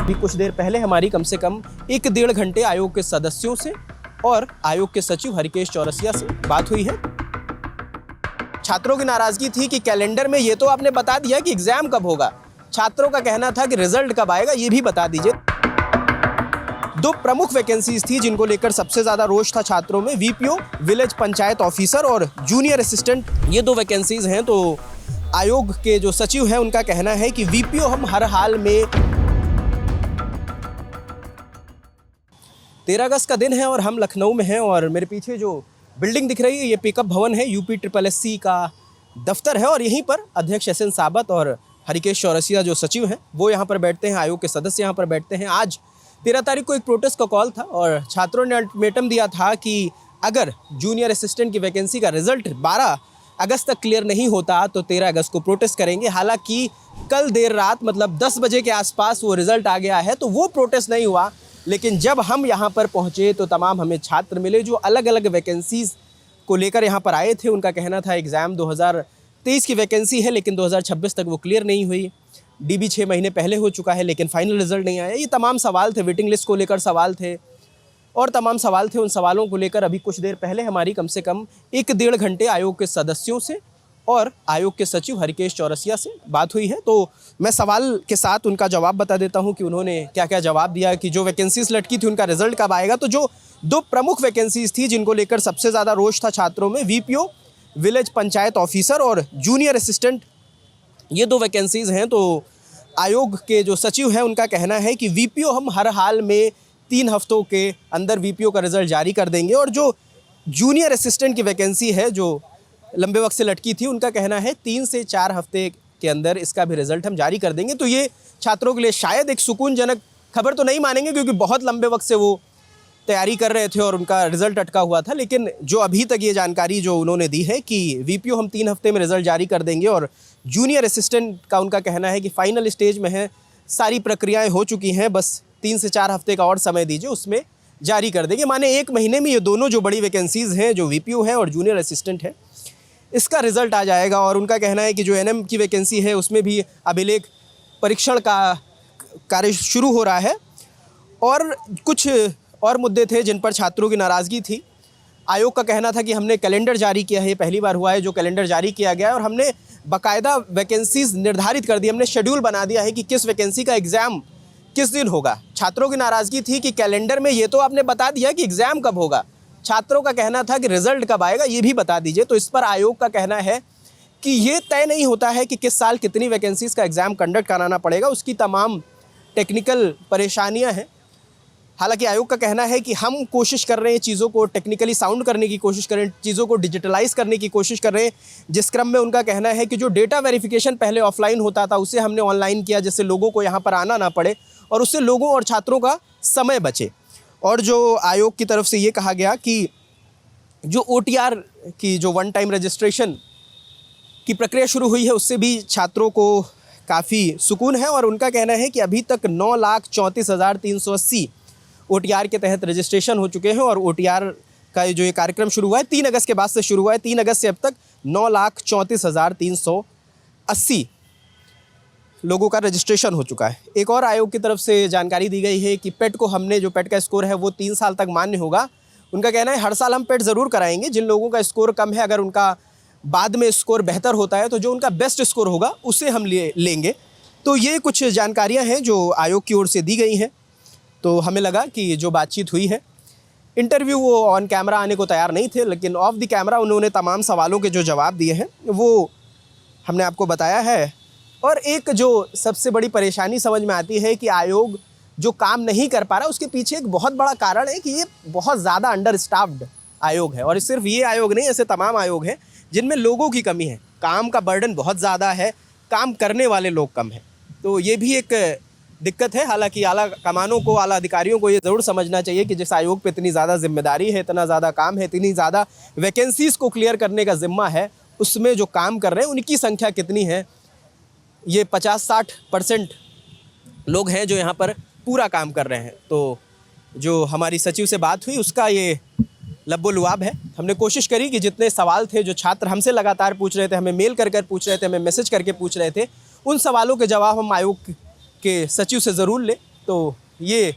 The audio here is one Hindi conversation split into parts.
अभी कुछ देर पहले हमारी कम से कम 1-1.5 घंटे आयोग के सदस्यों से और आयोग के सचिव हरिकेश चौरसिया से बात हुई है। छात्रों की नाराजगी थी कि कैलेंडर में ये तो आपने बता दिया कि एग्जाम कब होगा, छात्रों का कहना था कि रिजल्ट कब आएगा ये भी बता दीजिए। 2 प्रमुख वैकेंसीज थी जिनको लेकर सबसे ज्यादा रोष था छात्रों में, वीपीओ विलेज पंचायत ऑफिसर और जूनियर असिस्टेंट, ये 2 वैकेंसीज हैं। तो आयोग के जो सचिव हैं उनका कहना है कि वीपीओ हम हर हाल में 13 अगस्त का दिन है और हम लखनऊ में हैं और मेरे पीछे जो बिल्डिंग दिख रही है ये पिकअप भवन है, UPSSC का दफ्तर है और यहीं पर अध्यक्ष SN साबत और हरिकेश चौरसिया जो सचिव हैं वो यहाँ पर बैठते हैं, आयोग के सदस्य यहाँ पर बैठते हैं। आज 13 तारीख को एक प्रोटेस्ट का कॉल था और छात्रों ने अल्टीमेटम दिया था कि अगर जूनियर असिस्टेंट की वैकेंसी का रिजल्ट 12 अगस्त तक क्लियर नहीं होता तो 13 अगस्त को प्रोटेस्ट करेंगे। हालांकि कल देर रात मतलब 10 बजे के आसपास वो रिजल्ट आ गया है तो वो प्रोटेस्ट नहीं हुआ, लेकिन जब हम यहाँ पर पहुँचे तो तमाम हमें छात्र मिले जो अलग अलग वैकेंसीज़ को लेकर यहाँ पर आए थे। उनका कहना था एग्ज़ाम 2023 की वैकेंसी है लेकिन 2026 तक वो क्लियर नहीं हुई, DB 6 महीने पहले हो चुका है लेकिन फाइनल रिजल्ट नहीं आया। ये तमाम सवाल थे, वेटिंग लिस्ट को लेकर सवाल थे और तमाम सवाल थे। उन सवालों को लेकर अभी कुछ देर पहले हमारी कम से कम 1-1.5 घंटे आयोग के सदस्यों से और आयोग के सचिव हरिकेश चौरसिया से बात हुई है। तो मैं सवाल के साथ उनका जवाब बता देता हूं कि उन्होंने क्या क्या जवाब दिया कि जो वैकेंसीज लटकी थी उनका रिजल्ट कब आएगा। तो जो 2 प्रमुख वैकेंसीज थी जिनको लेकर सबसे ज़्यादा रोष था छात्रों में, वीपीओ विलेज पंचायत ऑफिसर और जूनियर असिस्टेंट, ये 2 वैकेंसीज हैं। तो आयोग के जो सचिव हैं उनका कहना है कि वीपीओ हम हर हाल में 3 हफ्तों के अंदर वीपीओ का रिजल्ट जारी कर देंगे और जो जूनियर असिस्टेंट की वैकेंसी है जो लंबे वक्त से लटकी थी उनका कहना है 3 से 4 हफ्ते के अंदर इसका भी रिजल्ट हम जारी कर देंगे। तो ये छात्रों के लिए शायद एक सुकूनजनक खबर तो नहीं मानेंगे क्योंकि बहुत लंबे वक्त से वो तैयारी कर रहे थे और उनका रिजल्ट अटका हुआ था, लेकिन जो अभी तक ये जानकारी जो उन्होंने दी है कि वीपीओ हम 3 हफ्ते में रिजल्ट जारी कर देंगे और जूनियर असिस्टेंट का उनका कहना है कि फाइनल स्टेज में है, सारी प्रक्रियाएं हो चुकी हैं, बस 3 से 4 हफ्ते का और समय दीजिए उसमें जारी कर देंगे। माने 1 महीने में ये दोनों जो बड़ी वैकेंसीज़ हैं जो वीपीओ है और जूनियर असिस्टेंट है इसका रिजल्ट आ जाएगा। और उनका कहना है कि जो NM की वैकेंसी है उसमें भी अभिलेख परीक्षण का कार्य शुरू हो रहा है और कुछ और मुद्दे थे जिन पर छात्रों की नाराज़गी थी। आयोग का कहना था कि हमने कैलेंडर जारी किया है, पहली बार हुआ है जो कैलेंडर जारी किया गया है और हमने बाकायदा वैकेंसीज निर्धारित कर दी, हमने शेड्यूल बना दिया है कि किस वैकेंसी का एग्ज़ाम किस दिन होगा। छात्रों की नाराज़गी थी कि कैलेंडर में ये तो आपने बता दिया कि एग्ज़ाम कब होगा, छात्रों का कहना था कि रिजल्ट कब आएगा ये भी बता दीजिए। तो इस पर आयोग का कहना है कि ये तय नहीं होता है कि किस साल कितनी वैकेंसीज़ का एग्ज़ाम कंडक्ट कराना पड़ेगा, उसकी तमाम टेक्निकल परेशानियां हैं। हालांकि आयोग का कहना है कि हम कोशिश कर रहे हैं चीज़ों को टेक्निकली साउंड करने की कोशिश कर रहे हैं, चीज़ों को डिजिटलाइज करने की कोशिश कर रहे हैं, जिस क्रम में उनका कहना है कि जो डेटा वेरिफिकेशन पहले ऑफलाइन होता था उसे हमने ऑनलाइन किया जिससे लोगों को यहाँ पर आना ना पड़े और उससे लोगों और छात्रों का समय बचे। और जो आयोग की तरफ से ये कहा गया कि जो OTR की जो 1 टाइम रजिस्ट्रेशन की प्रक्रिया शुरू हुई है उससे भी छात्रों को काफ़ी सुकून है और उनका कहना है कि अभी तक 9,34,380 OTR के तहत रजिस्ट्रेशन हो चुके हैं और OTR का जो ये कार्यक्रम शुरू हुआ है 3 अगस्त के बाद से शुरू हुआ है। 3 अगस्त से अब तक 9,34,380 लोगों का रजिस्ट्रेशन हो चुका है। एक और आयोग की तरफ से जानकारी दी गई है कि पेट को हमने जो पेट का स्कोर है वो 3 साल तक मान्य होगा। उनका कहना है हर साल हम पेट ज़रूर कराएंगे, जिन लोगों का स्कोर कम है अगर उनका बाद में स्कोर बेहतर होता है तो जो उनका बेस्ट स्कोर होगा उसे हम लेंगे। तो ये कुछ जानकारियाँ हैं जो आयोग की ओर से दी गई हैं। तो हमें लगा कि जो बातचीत हुई है, इंटरव्यू वो ऑन कैमरा आने को तैयार नहीं थे लेकिन ऑफ द कैमरा उन्होंने तमाम सवालों के जो जवाब दिए हैं वो हमने आपको बताया है। और एक जो सबसे बड़ी परेशानी समझ में आती है कि आयोग जो काम नहीं कर पा रहा उसके पीछे एक बहुत बड़ा कारण है कि ये बहुत ज़्यादा अंडर स्टाफ्ड आयोग है। और सिर्फ ये आयोग नहीं, ऐसे तमाम आयोग हैं जिनमें लोगों की कमी है, काम का बर्डन बहुत ज़्यादा है, काम करने वाले लोग कम हैं। तो ये भी एक दिक्कत है। हालांकि आला कमानों को, आला अधिकारियों को ये ज़रूर समझना चाहिए कि जिस आयोग पे इतनी ज़्यादा जिम्मेदारी है, इतना ज़्यादा काम है, इतनी ज़्यादा वैकेंसीज़ को क्लियर करने का ज़िम्मा है, उसमें जो काम कर रहे हैं उनकी संख्या कितनी है। ये 50-60% लोग हैं जो यहाँ पर पूरा काम कर रहे हैं। तो जो हमारी सचिव से बात हुई उसका ये लब्बो-लुआब है। हमने कोशिश करी कि जितने सवाल थे जो छात्र हमसे लगातार पूछ रहे थे, हमें मेल कर पूछ रहे थे, हमें मैसेज करके पूछ रहे थे, उन सवालों के जवाब हम आयोग के सचिव से ज़रूर लें। तो ये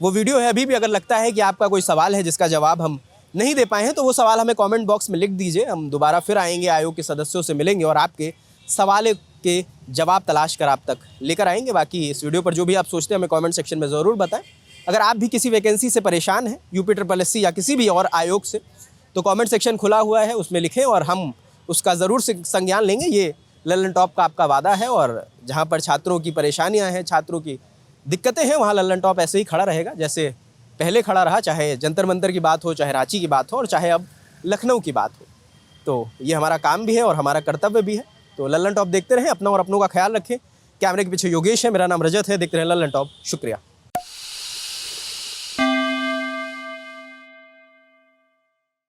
वो वीडियो है। अभी भी अगर लगता है कि आपका कोई सवाल है जिसका जवाब हम नहीं दे पाए हैं तो वो सवाल हमें कमेंट बॉक्स में लिख दीजिए। हम दोबारा फिर आएंगे, आयोग के सदस्यों से मिलेंगे और आपके सवाल के जवाब तलाश कर आप तक लेकर आएंगे। बाकी इस वीडियो पर जो भी आप सोचते हैं हमें कमेंट सेक्शन में ज़रूर बताएं। अगर आप भी किसी वैकेंसी से परेशान हैं, UPSSC या किसी भी और आयोग से, तो कमेंट सेक्शन खुला हुआ है, उसमें लिखें और हम उसका ज़रूर संज्ञान लेंगे। ये लल्लन टॉप का आपका वादा है और जहाँ पर छात्रों की परेशानियाँ हैं, छात्रों की दिक्कतें हैं, वहाँ लल्लन टॉप ऐसे ही खड़ा रहेगा जैसे पहले खड़ा रहा, चाहे जंतर मंतर की बात हो, चाहे रांची की बात हो और चाहे अब लखनऊ की बात हो। तो ये हमारा काम भी है और हमारा कर्तव्य भी है। तो लल्लन टॉप देखते रहें, अपना और अपनों का ख्याल रखें। कैमरे के पीछे योगेश है, मेरा नाम रजत है। देखते रहें लल्लन टॉप। शुक्रिया।